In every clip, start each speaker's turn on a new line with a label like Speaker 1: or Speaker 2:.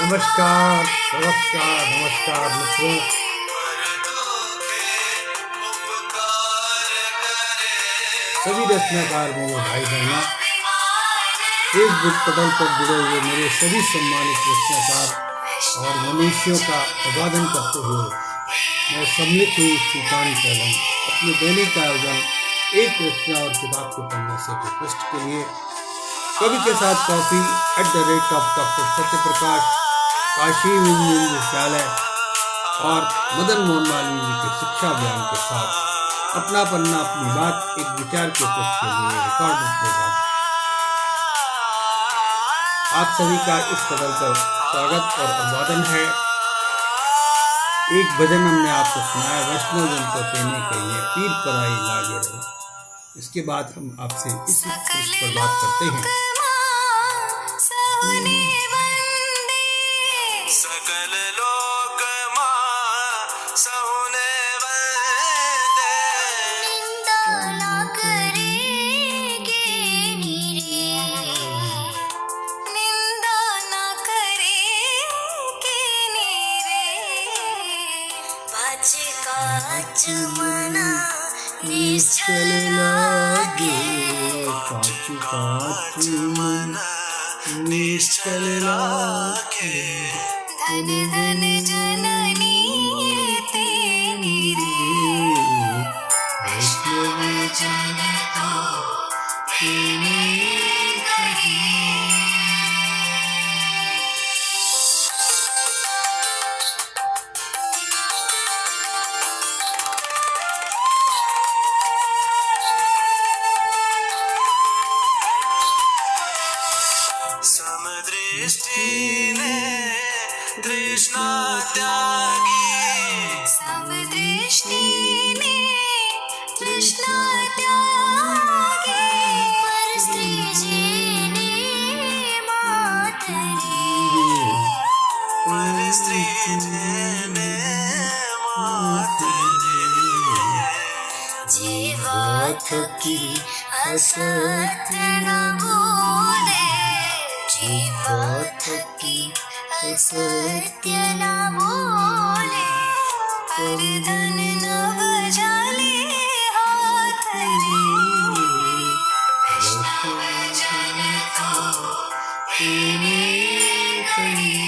Speaker 1: नमस्कार नमस्कार नमस्कार मित्रों। सभी रचनाकार मेरे भाई बहनों, फेसबुक पटल पर जुड़े हुए मेरे सभी सम्मानित रचनाकार और मनुष्यों का अभिवादन करते हुए मैं सम्मिलित हूँ सुल्तान चैलन अपने दैनिक आयोजन एक रचना और किताब के पन्ने से के पृष्ठ के लिए कवि के साथ कॉफी @डॉक्टर सत्य प्रकाश, काशी विश्वविद्यालय और मदन मोहन मालवीय जी के शिक्षा अभियान के साथ अपना पन्ना अपनी बात एक विचार के पृष्ठ के लिए रिकॉर्डेड प्रोग्राम। आप सभी का इस पटल पर स्वागत और अभिवादन है। एक भजन हमने आपको सुनाया, वैष्णव जन तो तेने कहिए पीर पराई लागे रहे। इसके बाद हम आपसे इस पृष्ठ पर बात करते हैं।
Speaker 2: सकल लोक सहुने वंदे,
Speaker 3: निंदा ना करेंगे नीरे, निंदा ना करेंगे नीरे, बाजे का चमना निश्चल लागे,
Speaker 1: काचू काचू
Speaker 2: निश्चल लागे,
Speaker 3: धन धन जननी तेरी रे, वैष्णव जन तो तेने कहिए।
Speaker 2: समदृष्टि ने तृष्णा त्यागी,
Speaker 3: समदृष्टि ने तृष्णा त्यागी, पर स्त्री जेने मातरी,
Speaker 2: पर स्त्री जेने मातरी,
Speaker 3: जीवा थकी असत्य न बोले, जीवा थकी असत्य न बोले, पर धन न बजाले हाथ रे, वैष्णव जन तो तेने कहिए।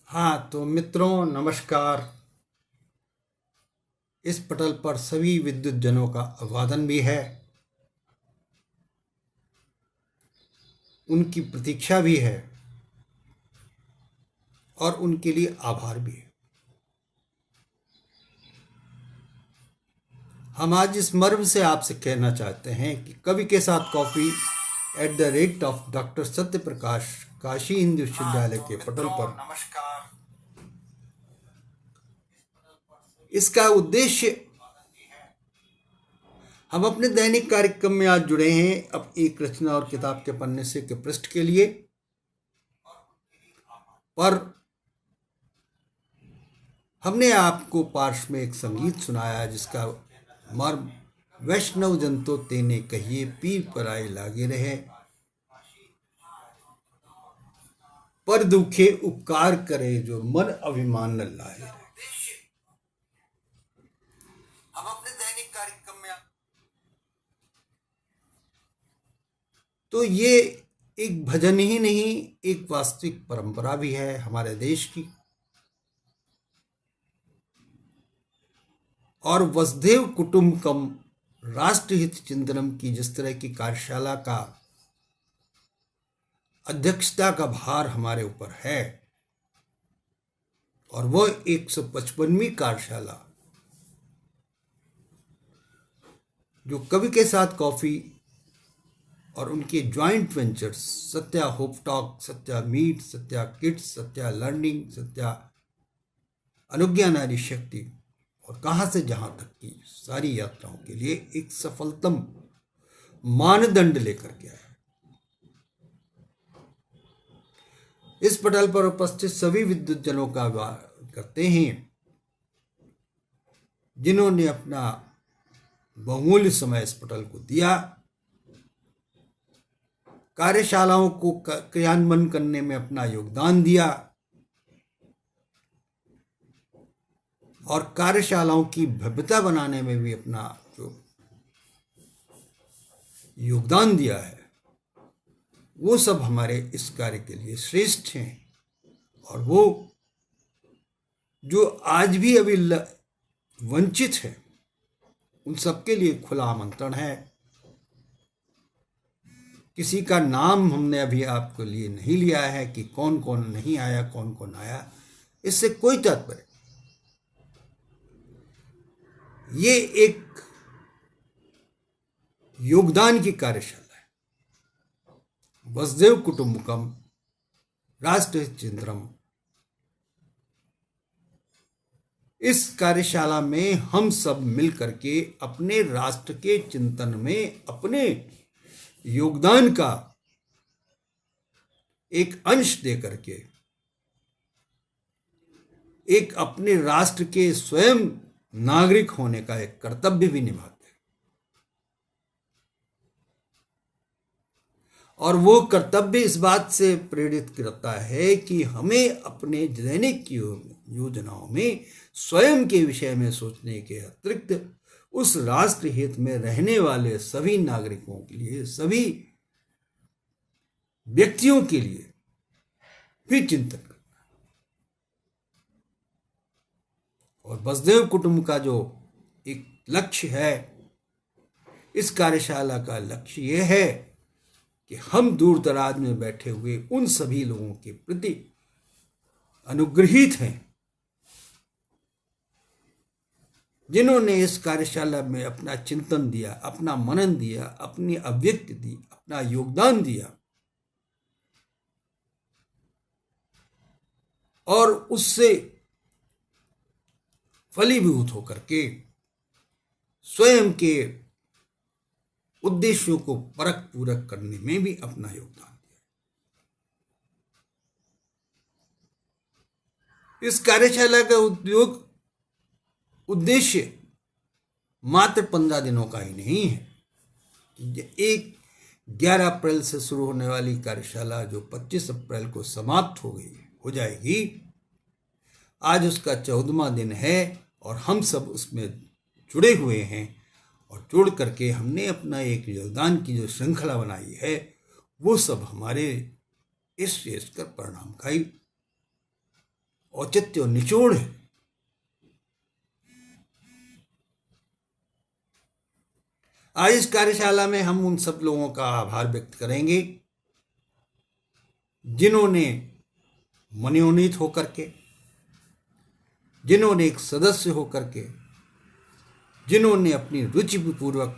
Speaker 1: हाँ तो मित्रों नमस्कार। इस पटल पर सभी विद्युत जनों का अभिवादन भी है, उनकी प्रतीक्षा भी है और उनके लिए आभार भी है। हम आज इस मर्म से आपसे कहना चाहते हैं कि कवि के साथ कॉफी @डॉक्टर सत्य प्रकाश, काशी हिंदू विश्वविद्यालय के पटल पर इसका उद्देश्य, हम अपने दैनिक कार्यक्रम में आज जुड़े हैं अब एक रचना और किताब के पन्ने से के पृष्ठ के लिए, पर हमने आपको पार्श्व में एक संगीत सुनाया जिसका मर्म वैष्णव जन तो तेने कहिए पीर पराई लागे रहे, पर दुखे उपकार करे जो मन अभिमान न लाए।
Speaker 2: हम अपने दैनिक कार्यक्रम में
Speaker 1: तो ये एक भजन ही नहीं, एक वास्तविक परंपरा भी है हमारे देश की। और वसुधैव कुटुंबकम राष्ट्रहित चिंतनम की जिस तरह की कार्यशाला का अध्यक्षता का भार हमारे ऊपर है और वो 155वीं कार्यशाला जो कवि के साथ कॉफी और उनके joint ventures Satya hope talk, Satya meet, Satya kids, Satya learning, Satya Anugya Nari शक्ति और कहां से जहां तक की सारी यात्राओं के लिए एक सफलतम मानदंड लेकर के आया। इस पटल पर उपस्थित सभी विद्युत जनों का आभार करते हैं जिन्होंने अपना बहुमूल्य समय इस पटल को दिया, कार्यशालाओं को क्रियान्वयन करने में अपना योगदान दिया और कार्यशालाओं की भव्यता बनाने में भी अपना जो योगदान दिया है वो सब हमारे इस कार्य के लिए श्रेष्ठ हैं। और वो जो आज भी अभी वंचित है उन सबके लिए खुला आमंत्रण है। किसी का नाम हमने अभी आपके लिए नहीं लिया है कि कौन कौन नहीं आया, कौन कौन आया, इससे कोई तात्पर्य। ये एक योगदान की कार्यशाला है। वसुधैव कुटुंबकम, राष्ट्रहित चिंतनम, इस कार्यशाला में हम सब मिल करके अपने राष्ट्र के चिंतन में अपने योगदान का एक अंश दे करके एक अपने राष्ट्र के स्वयं नागरिक होने का एक कर्तव्य भी निभाते हैं। और वो कर्तव्य इस बात से प्रेरित करता है कि हमें अपने दैनिक योजनाओं में स्वयं के विषय में सोचने के अतिरिक्त उस राष्ट्र हित में रहने वाले सभी नागरिकों के लिए, सभी व्यक्तियों के लिए भी चिंतन करना। और वसुधैव कुटुंब का जो एक लक्ष्य है, इस कार्यशाला का लक्ष्य यह है कि हम दूर दराज में बैठे हुए उन सभी लोगों के प्रति अनुग्रहित हैं जिन्होंने इस कार्यशाला में अपना चिंतन दिया, अपना मनन दिया, अपनी अभिव्यक्ति दी, अपना योगदान दिया और उससे फलीभूत होकर के स्वयं के उद्देश्यों को परख पूरक करने में भी अपना योगदान दिया। इस कार्यशाला का उद्देश्य मात्र 15 दिनों का ही नहीं है। एक 11 अप्रैल से शुरू होने वाली कार्यशाला जो 25 अप्रैल को समाप्त हो जाएगी, आज उसका 14वां दिन है और हम सब उसमें जुड़े हुए हैं और जुड़ करके हमने अपना एक योगदान की जो श्रृंखला बनाई है वो सब हमारे इस श्रेष्ठकर परिणाम का ही औचित्य और निचोड़ है। आज इस कार्यशाला में हम उन सब लोगों का आभार व्यक्त करेंगे जिन्होंने मनोनीत होकर के, जिन्होंने एक सदस्य होकर के, जिन्होंने अपनी रुचि पूर्वक,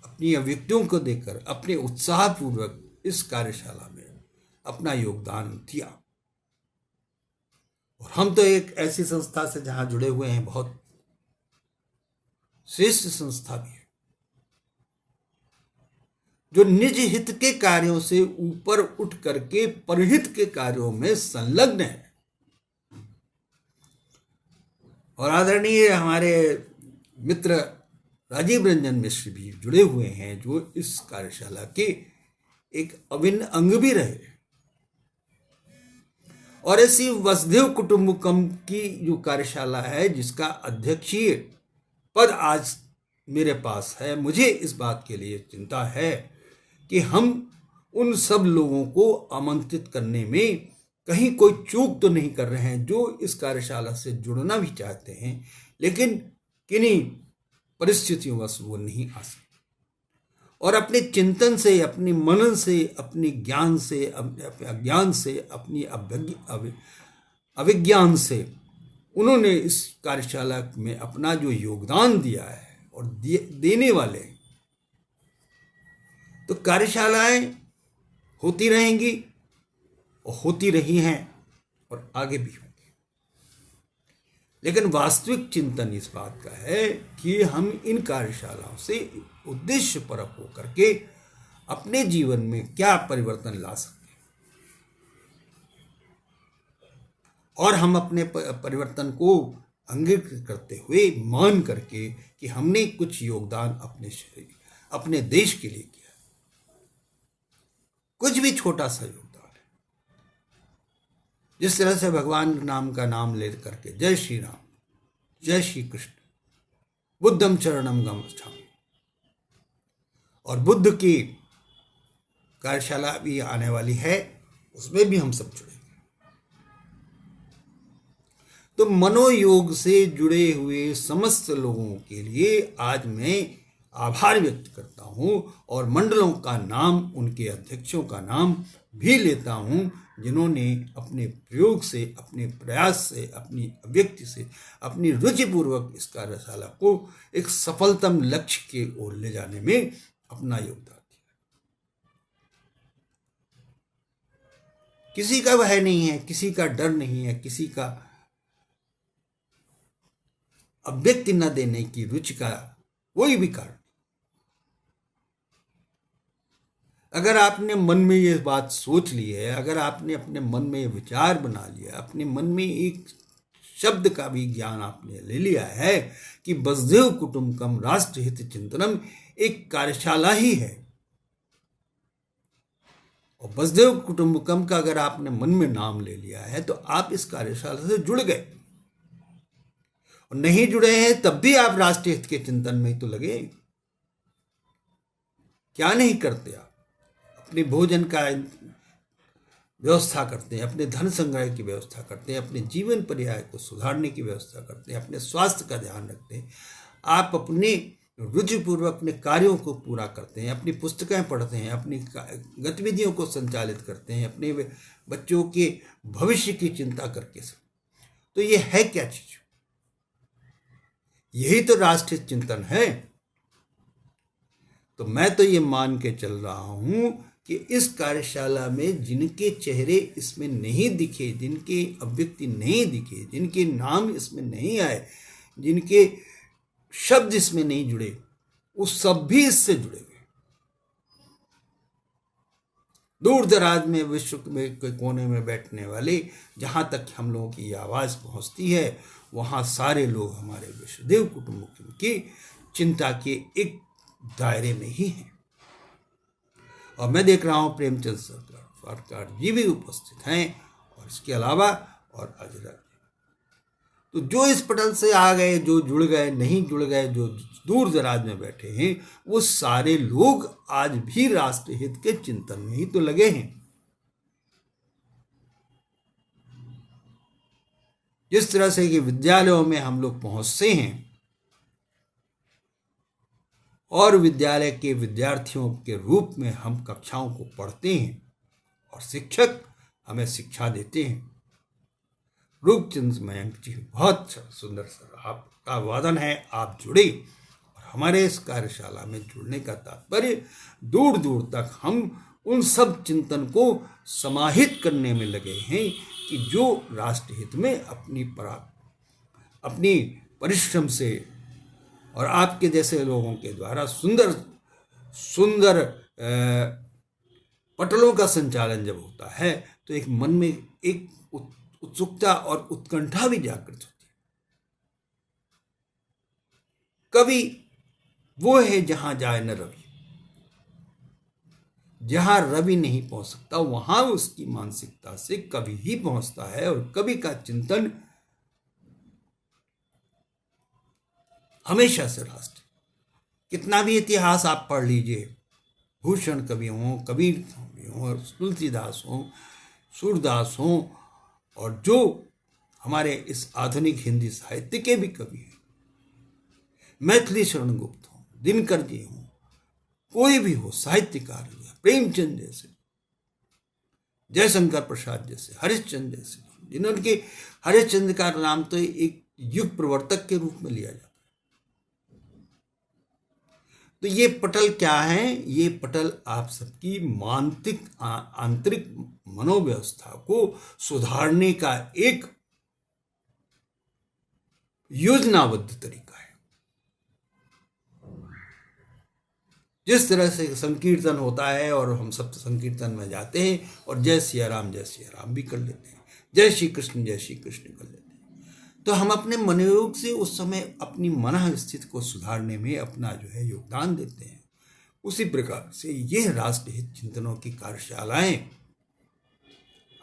Speaker 1: अपनी अभिव्यक्तियों को देकर, अपने उत्साह पूर्वक इस कार्यशाला में अपना योगदान दिया। और हम तो एक ऐसी संस्था से जहां जुड़े हुए हैं, बहुत श्रेष्ठ संस्था भी है जो निज हित के कार्यों से ऊपर उठ करके परहित के कार्यों में संलग्न है। और आदरणीय हमारे मित्र राजीव रंजन मिश्र भी जुड़े हुए हैं जो इस कार्यशाला के एक अभिन्न अंग भी रहे। और ऐसी वसुधैव कुटुंबकम की जो कार्यशाला है जिसका अध्यक्षीय पद आज मेरे पास है, मुझे इस बात के लिए चिंता है कि हम उन सब लोगों को आमंत्रित करने में कहीं कोई चूक तो नहीं कर रहे हैं जो इस कार्यशाला से जुड़ना भी चाहते हैं लेकिन किन्हीं परिस्थितियों वश वो नहीं आ सकते। और अपने चिंतन से, अपने मनन से, अपने ज्ञान से, अपने अज्ञान से, अपनी अविज्ञान से उन्होंने इस कार्यशाला में अपना जो योगदान दिया है और देने वाले हैं। तो कार्यशालाएं होती रहेंगी और होती रही हैं और आगे भी होंगी। लेकिन वास्तविक चिंतन इस बात का है कि हम इन कार्यशालाओं से उद्देश्य परक होकर के अपने जीवन में क्या परिवर्तन ला सकते हैं और हम अपने परिवर्तन को अंगीकृत करते हुए मान करके कि हमने कुछ योगदान अपने देश के लिए किया, कुछ भी छोटा सा योगदान है। जिस तरह से भगवान नाम का नाम ले करके जय श्री राम, जय श्री कृष्ण, बुद्धम चरणम गच्छामि, और बुद्ध की कार्यशाला भी आने वाली है, उसमें भी हम सब जुड़ेंगे। तो मनोयोग से जुड़े हुए समस्त लोगों के लिए आज मैं आभार व्यक्त करता हूं और मंडलों का नाम, उनके अध्यक्षों का नाम भी लेता हूं, जिन्होंने अपने प्रयोग से, अपने प्रयास से, अपनी अभिव्यक्ति से, अपनी रुचिपूर्वक इस कार्यशाला को एक सफलतम लक्ष्य के ओर ले जाने में अपना योगदान दिया। किसी का भय नहीं है, किसी का डर नहीं है, किसी का अभिव्यक्ति न देने की रुचि का कोई भी कारण। अगर आपने मन में ये बात सोच ली है, अगर आपने अपने मन में ये विचार बना लिया, अपने मन में एक शब्द का भी ज्ञान आपने ले लिया है कि वसुधैव कुटुंबकम राष्ट्रहित चिंतनम एक कार्यशाला ही है, और वसुधैव कुटुंबकम का अगर आपने मन में नाम ले लिया है तो आप इस कार्यशाला से जुड़ गए। और नहीं जुड़े हैं तब भी आप राष्ट्रीय हित के चिंतन में तो लगे। क्या नहीं करते आप? अपने भोजन का व्यवस्था करते हैं, अपने धन संग्रह की व्यवस्था करते हैं, अपने जीवन पर्याय को सुधारने की व्यवस्था करते हैं, अपने स्वास्थ्य का ध्यान रखते हैं, आप अपने रुचिपूर्वक अपने कार्यों को पूरा करते हैं, अपनी पुस्तकें पढ़ते हैं, अपनी गतिविधियों को संचालित करते हैं, अपने बच्चों के भविष्य की चिंता करके सब। तो ये है क्या चीज? यही तो राष्ट्रीय चिंतन है। तो मैं तो ये मान के चल रहा हूं कि इस कार्यशाला में जिनके चेहरे इसमें नहीं दिखे, जिनके अभिव्यक्ति नहीं दिखे, जिनके नाम इसमें नहीं आए, जिनके शब्द इसमें नहीं जुड़े, वो सब भी इससे जुड़े हुए। दूर दराज में विश्व में कोई कोने में बैठने वाले, जहां तक हम लोगों की आवाज पहुंचती है, वहां सारे लोग हमारे वसुधैव कुटुंबकम की चिंता के एक दायरे में ही हैं। और मैं देख रहा हूं प्रेमचंद सरकार जी भी उपस्थित हैं, और इसके अलावा और अजरा। तो जो इस पटल से आ गए, जो जुड़ गए, नहीं जुड़ गए, जो दूर दराज में बैठे हैं, वो सारे लोग आज भी राष्ट्र हित के चिंतन में ही तो लगे हैं। जिस तरह से कि विद्यालयों में हम लोग पहुंचते हैं और विद्यालय के विद्यार्थियों के रूप में हम कक्षाओं को पढ़ते हैं और शिक्षक हमें शिक्षा देते हैं। रूपचंद मयंक जी, बहुत सुंदर सर आपका वादन है, आप जुड़े। और हमारे इस कार्यशाला में जुड़ने का तात्पर्य दूर दूर तक हम उन सब चिंतन को समाहित करने में लगे हैं कि जो राष्ट्र हित में अपनी परिश्रम से और आपके जैसे लोगों के द्वारा सुंदर सुंदर पटलों का संचालन जब होता है तो एक मन में एक उत्सुकता और उत्कंठा भी जागृत होती है। कवि वो है जहां जाए न रवि, जहां रवि नहीं पहुंच सकता वहां उसकी मानसिकता से कवि ही पहुंचता है। और कवि का चिंतन हमेशा से राष्ट्र, कितना भी इतिहास आप पढ़ लीजिए, भूषण कवि हों, कबीर हों, तुलसीदास हों, सूरदास हों, और जो हमारे इस आधुनिक हिंदी साहित्य के भी कवि हैं, मैथिली शरण गुप्त हों, दिनकर जी हों, कोई भी हो, साहित्यकार हो, प्रेमचंद जैसे, जयशंकर प्रसाद जैसे, हरिश्चंद्र जैसे, जिन्होंने हरिश्चंद्र का नाम तो एक युग प्रवर्तक के रूप में लिया जाता है। तो ये पटल क्या है? ये पटल आप सबकी मानसिक आंतरिक मनोव्यवस्था को सुधारने का एक योजनाबद्ध तरीका है। जिस तरह से संकीर्तन होता है और हम सब संकीर्तन में जाते हैं और जय सिया राम भी कर लेते हैं, जय श्री कृष्ण कर लेते हैं, तो हम अपने मनोयोग से उस समय अपनी मन स्थिति को सुधारने में अपना जो है योगदान देते हैं। उसी प्रकार से यह राष्ट्रहित चिंतनों की कार्यशालाएं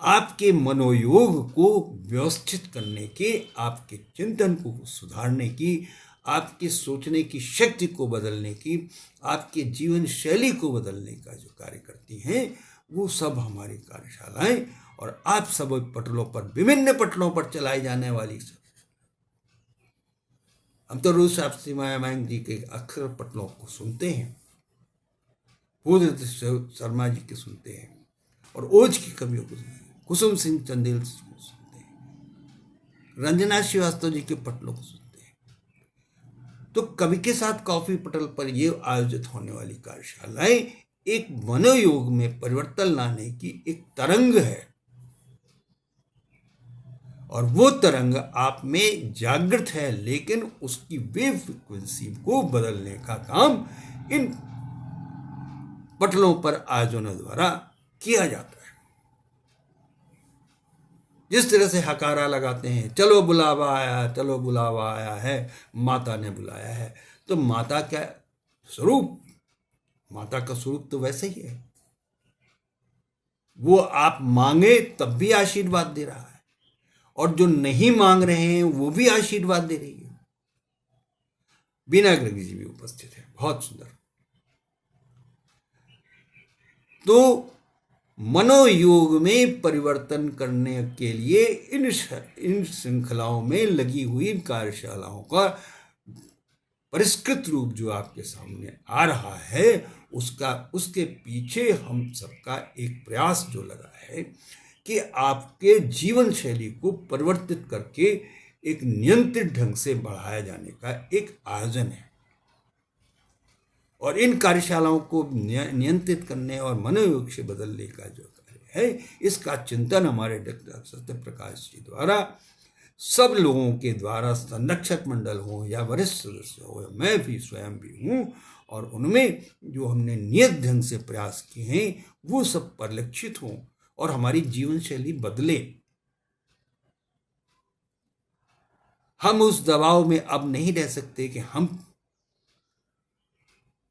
Speaker 1: आपके मनोयोग को व्यवस्थित करने के, आपके चिंतन को सुधारने की, आपके सोचने की शक्ति को बदलने की, आपके जीवन शैली को बदलने का जो कार्य करती हैं, वो सब हमारी कार्यशालाएं और आप सब पटलों पर, विभिन्न पटलों पर चलाई जाने वाली सब, हम तो रोज शास्त्री मायामयंक जी के अक्सर पटलों को सुनते हैं, पूज्य शर्मा जी के सुनते हैं और ओज की कवियों को सुनते हैं, कुसुम सिंह चंदेल को सुनते हैं, रंजना श्रीवास्तव जी के पटलों को सुनते हैं। तो कवि के साथ कॉफी पटल पर ये आयोजित होने वाली कार्यशालाएं एक मनोयोग में परिवर्तन लाने की एक तरंग है और वो तरंग आप में जागृत है, लेकिन उसकी वेव फ्रीक्वेंसी को बदलने का काम इन पटलों पर आयोजनों द्वारा किया जाता है। जिस तरह से हकारा लगाते हैं, चलो बुलावा आया है, माता ने बुलाया है, तो माता का स्वरूप, माता का स्वरूप तो वैसे ही है, वो आप मांगे तब भी आशीर्वाद दे रहा है और जो नहीं मांग रहे हैं वो भी आशीर्वाद दे रही है। बीना गर्गी जी भी उपस्थित है, बहुत सुंदर। तो मनोयोग में परिवर्तन करने के लिए इन श्रृंखलाओं में लगी हुई कार्यशालाओं का परिष्कृत रूप जो आपके सामने आ रहा है, उसके पीछे हम सबका एक प्रयास जो लगा है कि आपके जीवन शैली को परिवर्तित करके एक नियंत्रित ढंग से बढ़ाया जाने का एक आयोजन है। और इन कार्यशालाओं को नियंत्रित करने और मनोयोग से बदलने का जो कार्य है, इसका चिंतन हमारे डॉक्टर सत्य प्रकाश जी द्वारा, सब लोगों के द्वारा, संरक्षक मंडल हो या वरिष्ठ सदस्य हो या मैं भी स्वयं भी हूँ, और उनमें जो हमने नियत ढंग से प्रयास किए हैं वो सब परिलक्षित हों और हमारी जीवन शैली बदले। हम उस दबाव में अब नहीं रह सकते कि हम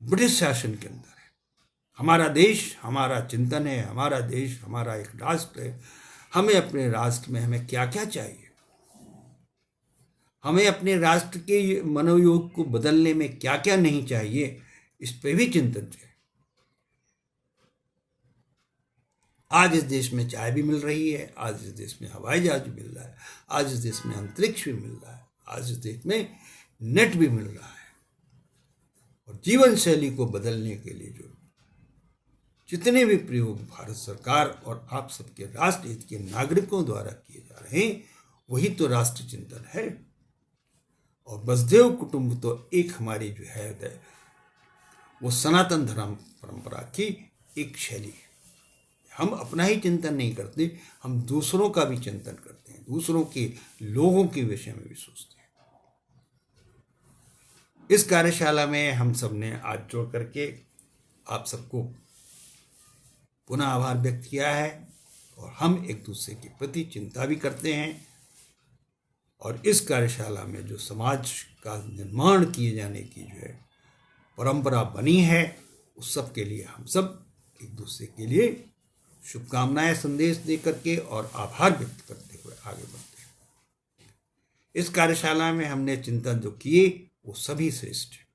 Speaker 1: ब्रिटिश शासन के अंदर है। हमारा देश हमारा चिंतन है, हमारा देश हमारा एक राष्ट्र है। हमें अपने राष्ट्र में हमें क्या क्या चाहिए, हमें अपने राष्ट्र के मनोयोग को बदलने में क्या क्या नहीं चाहिए, इस पे भी चिंतन चाहिए। आज इस देश में चाय भी मिल रही है, आज इस देश में हवाई जहाज भी मिल रहा है, आज इस देश में अंतरिक्ष भी मिल रहा है, आज इस देश में नेट भी मिल रहा है। और जीवन शैली को बदलने के लिए जो जितने भी प्रयोग भारत सरकार और आप सबके राष्ट्र हित के नागरिकों द्वारा किए जा रहे हैं, वही तो राष्ट्र चिंतन है। और वसुधैव कुटुंब तो एक हमारी जो है वो सनातन धर्म परंपरा की एक शैली है। हम अपना ही चिंतन नहीं करते, हम दूसरों का भी चिंतन करते हैं, दूसरों के लोगों के विषय में भी सोचते हैं। इस कार्यशाला में हम सब ने आज जोड़ करके आप सबको पुनः आभार व्यक्त किया है और हम एक दूसरे के प्रति चिंता भी करते हैं। और इस कार्यशाला में जो समाज का निर्माण किए जाने की जो है परंपरा बनी है, उस सब के लिए हम सब एक दूसरे के लिए शुभकामनाएं संदेश दे करके और आभार व्यक्त करते हुए आगे बढ़ते हैं। इस कार्यशाला में हमने चिंतन जो किए वो सभी श्रेष्ठ है।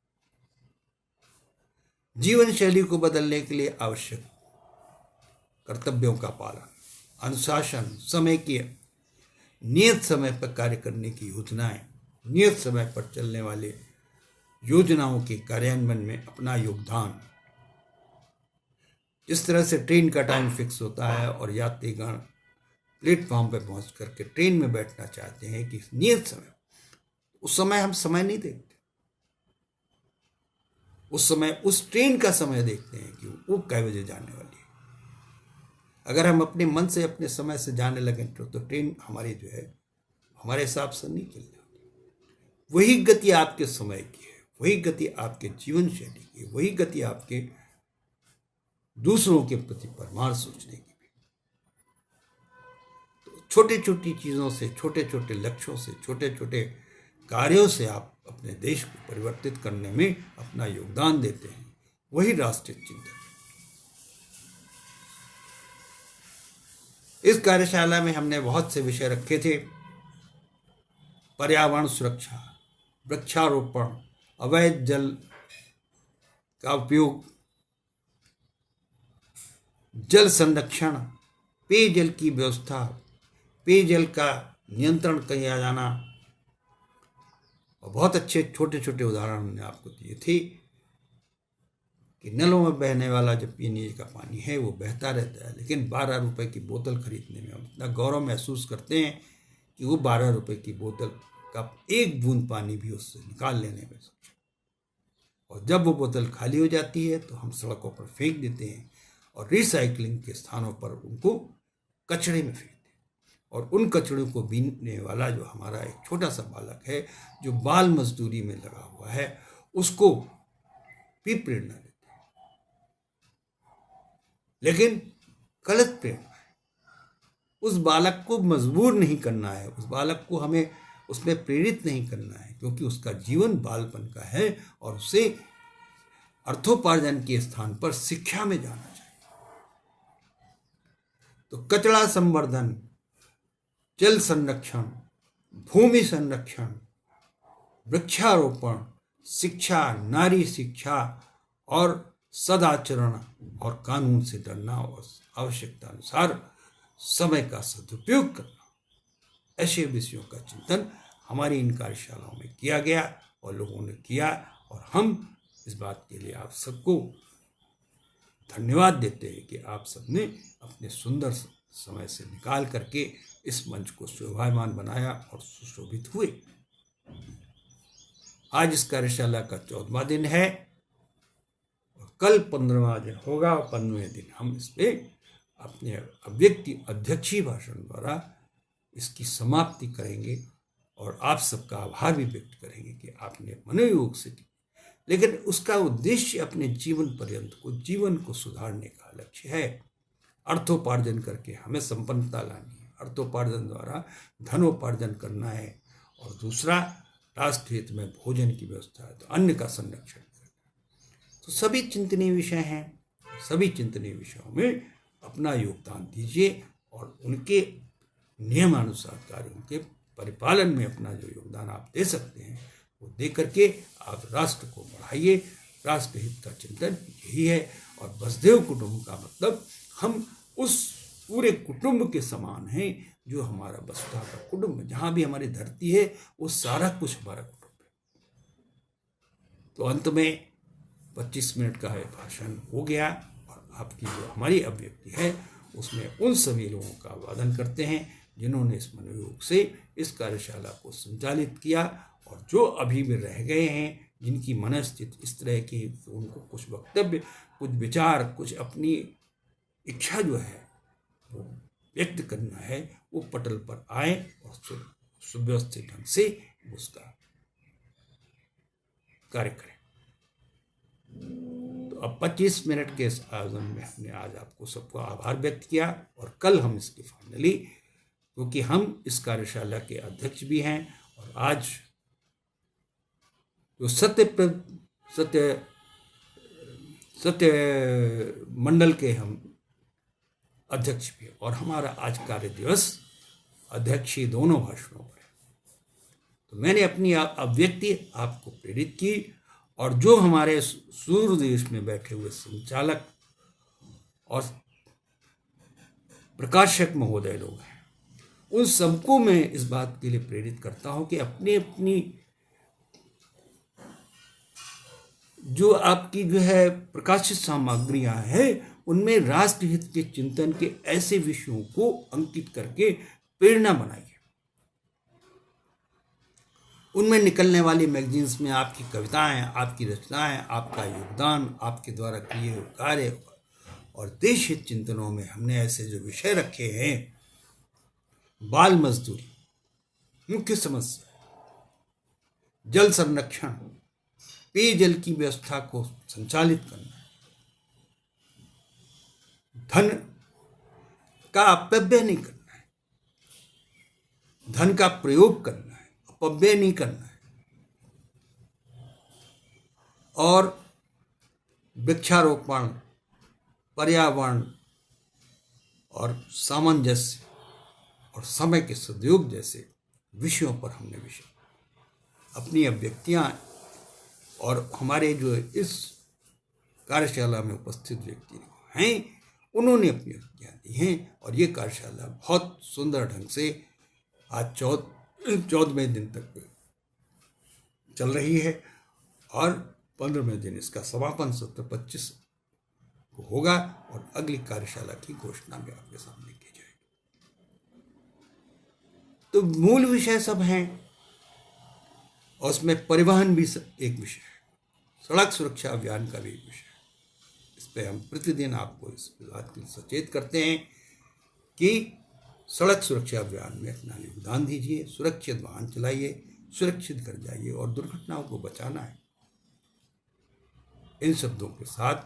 Speaker 1: जीवन शैली को बदलने के लिए आवश्यक कर्तव्यों का पालन, अनुशासन, समय की नियत समय पर कार्य करने की योजनाएं, नियत समय पर चलने वाले योजनाओं के कार्यान्वयन में अपना योगदान, इस तरह से ट्रेन का टाइम फिक्स होता है और यात्रीगण प्लेटफॉर्म पर पहुंच करके ट्रेन में बैठना चाहते हैं कि नियत समय, उस समय हम समय नहीं देखते, उस समय उस ट्रेन का समय देखते हैं कि वो कै बजे जाने वाली है। अगर हम अपने मन से अपने समय से जाने लगें तो ट्रेन हमारी जो है हमारे हिसाब से नहीं चल रही। वही गति आपके समय की है, वही गति आपके जीवन शैली की, वही गति आपके दूसरों के प्रति परमार सोचने की भी। तो छोटी छोटी चीज़ों से, छोटे छोटे लक्ष्यों से, छोटे छोटे कार्यों से आप अपने देश को परिवर्तित करने में अपना योगदान देते हैं, वही राष्ट्रीय चिंतन है। इस कार्यशाला में हमने बहुत से विषय रखे थे। पर्यावरण सुरक्षा, वृक्षारोपण, अवैध जल का उपयोग, जल संरक्षण, पेयजल की व्यवस्था, पेयजल का नियंत्रण किया जाना, और बहुत अच्छे छोटे छोटे उदाहरण हमने आपको दिए थे कि नलों में बहने वाला जो पीने का पानी है वो बहता रहता है, लेकिन 12 रुपए की बोतल खरीदने में हम इतना गौरव महसूस करते हैं कि वो 12 रुपए की बोतल का एक बूंद पानी भी उससे निकाल लेने में सक्षम। और जब वो बोतल खाली हो जाती है तो हम सड़कों पर फेंक देते हैं और रिसाइकलिंग के स्थानों पर उनको कचड़े में फेंक देते हैं। और उन कचड़ों को बीनने वाला जो हमारा एक छोटा सा बालक है जो बाल मजदूरी में लगा हुआ है, उसको भी प्रेरणा देते हैं, लेकिन गलत प्रेरणा है। उस बालक को मजबूर नहीं करना है, उस बालक को हमें उसमें प्रेरित नहीं करना है, क्योंकि उसका जीवन बालपन का है और उसे अर्थोपार्जन के स्थान पर शिक्षा में जाना चाहिए। तो कचरा संवर्धन, जल संरक्षण, भूमि संरक्षण, वृक्षारोपण, शिक्षा, नारी शिक्षा और सदाचरण और कानून से डरना और आवश्यकता अनुसार समय का सदुपयोग करना, ऐसे विषयों का चिंतन हमारी इन कार्यशालाओं में किया गया और लोगों ने किया। और हम इस बात के लिए आप सबको धन्यवाद देते हैं कि आप सबने अपने सुंदर समय से निकाल करके इस मंच को शोभायमान बनाया और सुशोभित हुए। आज इस कार्यशाला का 14वां दिन है और कल 15वां दिन होगा और 15वें दिन हम इस पे अपने अव्यक्ति अध्यक्षीय भाषण द्वारा इसकी समाप्ति करेंगे और आप सबका आभार भी व्यक्त करेंगे कि आपने मनोयोग से की। लेकिन उसका उद्देश्य अपने जीवन पर्यंत को, जीवन को सुधारने का लक्ष्य है। अर्थोपार्जन करके हमें संपन्नता लानी है, अर्थोपार्जन द्वारा धनोपार्जन करना है, और दूसरा राष्ट्र हित में भोजन की व्यवस्था है, तो अन्न का संरक्षण करना है। तो सभी चिंतनीय विषय हैं, सभी चिंतनीय विषयों में अपना योगदान दीजिए और उनके नियमानुसार कार्यों के परिपालन में अपना जो योगदान आप दे सकते हैं वो दे करके आप राष्ट्र को बढ़ाइए। राष्ट्र हित का चिंतन यही है। और वसुधैव कुटुंब का मतलब हम उस पूरे कुटुंब के समान हैं जो हमारा वसुधा का कुटुंब है। जहाँ भी हमारी धरती है वो सारा कुछ हमारा कुटुंब है। तो अंत में 25 मिनट का है भाषण हो गया और आपकी जो हमारी अभिव्यक्ति है उसमें उन सभी लोगों का अभिवादन करते हैं जिन्होंने इस मनोयोग से इस कार्यशाला को संचालित किया और जो अभी भी रह गए हैं, जिनकी मनस्थिति इस तरह की उनको कुछ वक्तव्य, कुछ विचार, कुछ अपनी इच्छा जो है वो व्यक्त करना है, वो पटल पर आए और सुव्यवस्थित ढंग से उसका कार्य करें। तो अब 25 मिनट के इस आयोजन में हमने आज आपको सबको आभार व्यक्त किया और कल हम इसकी फाइनली, क्योंकि हम इस कार्यशाला के अध्यक्ष भी हैं और आज जो सत्य मंडल के हम अध्यक्ष भी हैं और हमारा आज कार्य दिवस अध्यक्षीय दोनों भाषणों पर है। तो मैंने अपनी अभिव्यक्ति आपको प्रेरित की और जो हमारे सूर्य देश में बैठे हुए संचालक और प्रकाशक महोदय लोग हैं, उन सबको मैं इस बात के लिए प्रेरित करता हूं कि अपनी अपनी जो आपकी जो है प्रकाशित सामग्रियां हैं उनमें राष्ट्रहित के चिंतन के ऐसे विषयों को अंकित करके प्रेरणा बनाइए। उनमें निकलने वाली मैगजीन्स में आपकी कविताएं, आपकी रचनाएं, आपका योगदान, आपके द्वारा किए हुए कार्य और देश हित चिंतनों में हमने ऐसे जो विषय रखे हैं, बाल मजदूरी मुख्य समस्या, जल संरक्षण, पेयजल की व्यवस्था को संचालित करना, धन का अपव्यय नहीं करना है, धन का प्रयोग करना है, अपव्यय नहीं करना है, और वृक्षारोपण, पर्यावरण और सामंजस्य और समय के सदुपयोग जैसे विषयों पर हमने अपनी अभिव्यक्तियां और हमारे जो इस कार्यशाला में उपस्थित व्यक्ति हैं उन्होंने अपनी अभिव्यक्तियां दी हैं। और ये कार्यशाला बहुत सुंदर ढंग से आज 14वें दिन तक चल रही है और 15वें दिन इसका समापन सत्र 25 को होगा और अगली कार्यशाला की घोषणा भी आपके सामने की जाएगी। तो मूल विषय सब हैं और उसमें परिवहन भी एक विषय है, सड़क सुरक्षा अभियान का भी एक विषय है। इस पर हम प्रतिदिन आपको इस बात की सचेत करते हैं कि सड़क सुरक्षा अभियान में अपना योगदान दीजिए, सुरक्षित वाहन चलाइए, सुरक्षित घर जाइए और दुर्घटनाओं को बचाना है। इन शब्दों के साथ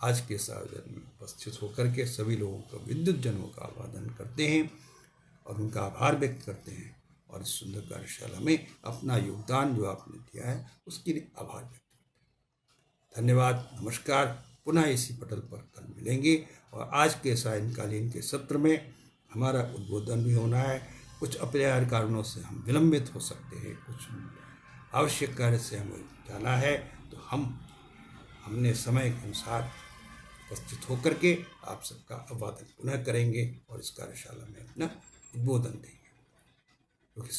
Speaker 1: आज के इस आयोजन में उपस्थित होकर के सभी लोगों का विद्युत जनों का अभिवादन करते हैं और उनका आभार व्यक्त करते हैं और इस सुंदर कार्यशाला में अपना योगदान जो आपने दिया है उसके लिए आभार व्यक्त करते हैं। धन्यवाद, नमस्कार। पुनः इसी पटल पर कल मिलेंगे और आज के सायंकालीन के सत्र में हमारा उद्बोधन भी होना है। कुछ अपरिहार्य कारणों से हम विलंबित हो सकते हैं, कुछ आवश्यक कार्य से हमें जाना है, तो हमने समय के अनुसार उपस्थित होकर के आप सबका अभिवादन पुनः करेंगे और इस कार्यशाला में अपना उद्बोधन देंगे, क्योंकि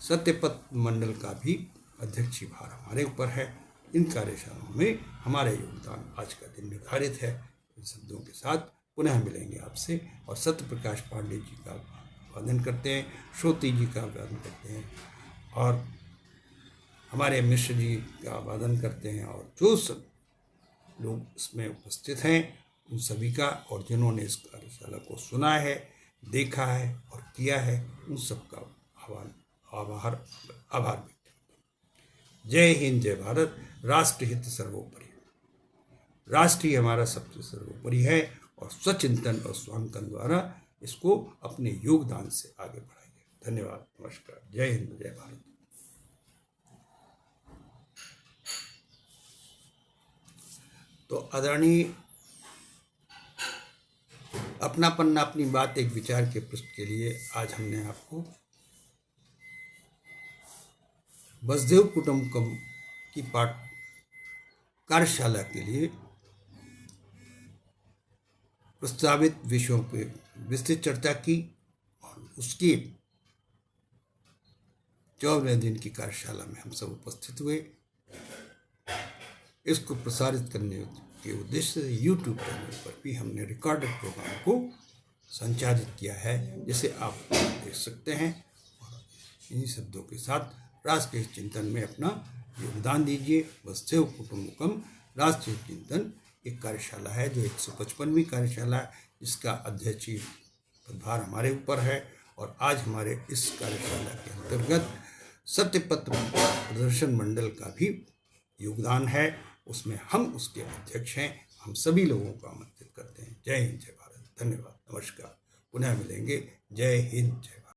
Speaker 1: सत्यपथ मंडल का भी अध्यक्षीय भार हमारे ऊपर है। इन कार्यशालाओं में हमारे योगदान आज का दिन निर्धारित है। इन शब्दों के साथ पुनः मिलेंगे आपसे और सत्य प्रकाश पांडे जी का अभिवादन करते हैं, श्रोती जी का अभिवादन करते हैं और हमारे मिश्र जी का अभिवादन करते हैं और जो सब लोग इसमें उपस्थित हैं उन सभी का और जिन्होंने इस कार्यशाला को सुना है, देखा है और किया है, उन सब का आभार व्यक्त। जय हिंद, जय भारत। राष्ट्र हित सर्वोपरि, राष्ट्र ही हमारा सबसे सर्वोपरि है और स्वचिंतन और स्वांकन द्वारा इसको अपने योगदान से आगे बढ़ाइए। धन्यवाद, नमस्कार, जय हिंद, जय भारत। तो आदरणीय अपना पन्ना अपनी बात एक विचार के पृष्ठ के लिए आज हमने आपको वसुधैव कुटुंबकम की कार्यशाला के लिए प्रस्तावित विषयों पर विस्तृत चर्चा की और उसके 14वें दिन की कार्यशाला में हम सब उपस्थित हुए। इसको प्रसारित करने के उद्देश्य से YouTube चैनल पर भी हमने रिकॉर्डेड प्रोग्राम को संचालित किया है, जिसे आप देख सकते हैं। और इन्हीं शब्दों के साथ राष्ट्रीय चिंतन में अपना योगदान दीजिए। वसुधैव कुटुंबकम राष्ट्रीय चिंतन एक कार्यशाला है जो 155वीं कार्यशाला है, जिसका अध्यक्षीय पदभार हमारे ऊपर है और आज हमारे इस कार्यशाला के अंतर्गत सत्यपथ प्रदर्शन मंडल का भी योगदान है। उसमें हम उसके अध्यक्ष हैं। हम सभी लोगों को आमंत्रित करते हैं। जय हिंद, जय भारत। धन्यवाद, नमस्कार। पुनः मिलेंगे। जय हिंद, जय